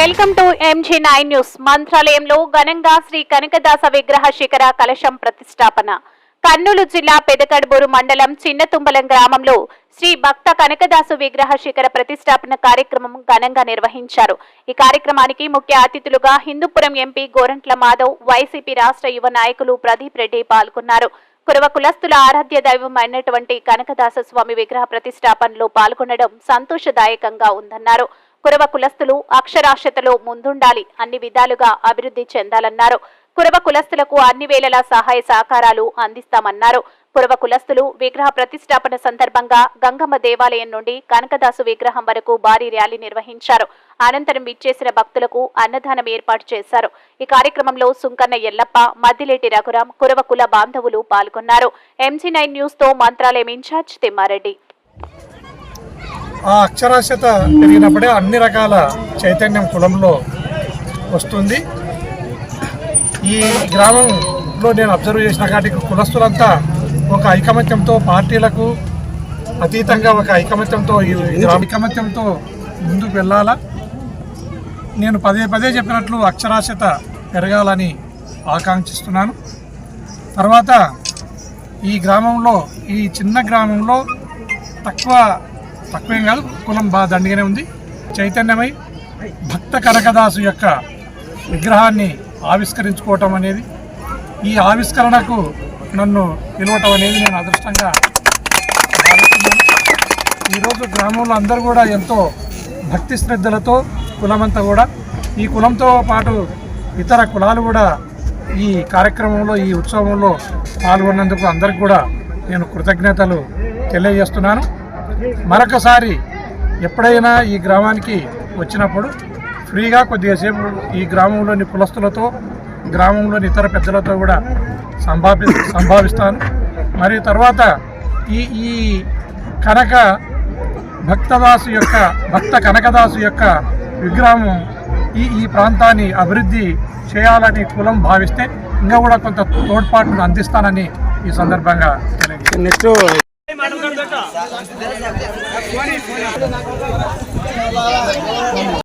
Welcome to MG9 news. మంత్రాలయంలో ఘనంగా శ్రీ కనకదాస విగ్రహ శిఖర కలశం ప్రతిష్టాపన. కర్నూలు జిల్లా పెదకడుబూరు మండలం చిన్నతుంబలం గ్రామంలో శ్రీ భక్త కనకదాసు విగ్రహ శిఖర ప్రతిష్టాపన కార్యక్రమం ఘనంగా నిర్వహించారు. ఈ కార్యక్రమానికి ముఖ్య అతిథులుగా హిందూపురం ఎంపీ గోరంట్ల మాధవ్, వైసీపీ రాష్ట్ర యువ నాయకులు ప్రదీప్ రెడ్డి పాల్గొన్నారు. కురవ కులస్తుల ఆరాధ్య దైవం అయినటువంటి కనకదాస స్వామి విగ్రహ ప్రతిష్టాపనలో పాల్గొనడం సంతోషదాయకంగా ఉందన్నారు. కురవ కులస్తులు అక్షరాస్యతలో ముందుండాలి, అన్ని విధాలుగా అభివృద్ధి చెందాలన్నారు. కురవ కులస్తులకు అన్ని వేళలా సహాయ సహకారాలు అందిస్తామన్నారు. కురవ కులస్తులు విగ్రహ ప్రతిష్టాపన సందర్భంగా గంగమ్మ దేవాలయం నుండి కనకదాసు విగ్రహం వరకు భారీ ర్యాలీ నిర్వహించారు. అనంతరం విచ్చేసిన భక్తులకు అన్నదానం ఏర్పాటు చేశారు. ఈ కార్యక్రమంలో సుంకన్న ఎల్లప్ప, మద్దిలేటి రఘురాం, కురవ కుల బాంధవులు పాల్గొన్నారు. MG9 న్యూస్ తో మంత్రాలయం ఇన్ఛార్జ్ తిమ్మారెడ్డి. ఆ అక్షరాస్యత పెరిగినప్పుడే అన్ని రకాల చైతన్యం కులంలో వస్తుంది. ఈ గ్రామంలో నేను అబ్జర్వ్ చేసిన కాటికి కులస్తులంతా ఒక ఐకమత్యంతో, పార్టీలకు అతీతంగా ఒక ఐకమత్యంతో ముందుకు వెళ్ళాలా. నేను పదే పదే అక్షరాస్యత పెరగాలని ఆకాంక్షిస్తున్నాను. తర్వాత ఈ గ్రామంలో, ఈ చిన్న గ్రామంలో తక్కువేం కాదు, కులం బాగా దండిగానే ఉంది. చైతన్యమై భక్త కనకదాసు యొక్క విగ్రహాన్ని ఆవిష్కరించుకోవటం అనేది, ఈ ఆవిష్కరణకు నన్ను పిలవటం అనేది నేను అదృష్టంగా భావిస్తున్నాను. ఈరోజు గ్రామంలో అందరూ కూడా ఎంతో భక్తి శ్రద్ధలతో, కులమంతా కూడా, ఈ కులంతో పాటు ఇతర కులాలు కూడా ఈ కార్యక్రమంలో, ఈ ఉత్సవంలో పాల్గొన్నందుకు అందరికి కూడా నేను కృతజ్ఞతలు తెలియజేస్తున్నాను. మరొకసారి ఎప్పుడైనా ఈ గ్రామానికి వచ్చినప్పుడు ఫ్రీగా కొద్దిగా సేపు ఈ గ్రామంలోని కులస్తులతో, గ్రామంలోని ఇతర పెద్దలతో కూడా సంభావిస్తాను. మరియు తర్వాత ఈ భక్త కనకదాసు యొక్క విగ్రహం ఈ ప్రాంతాన్ని అభివృద్ధి చేయాలని కులం భావిస్తే ఇంకా కూడా కొంత తోడ్పాటును అందిస్తానని ఈ సందర్భంగా తెలియజేస్తాను.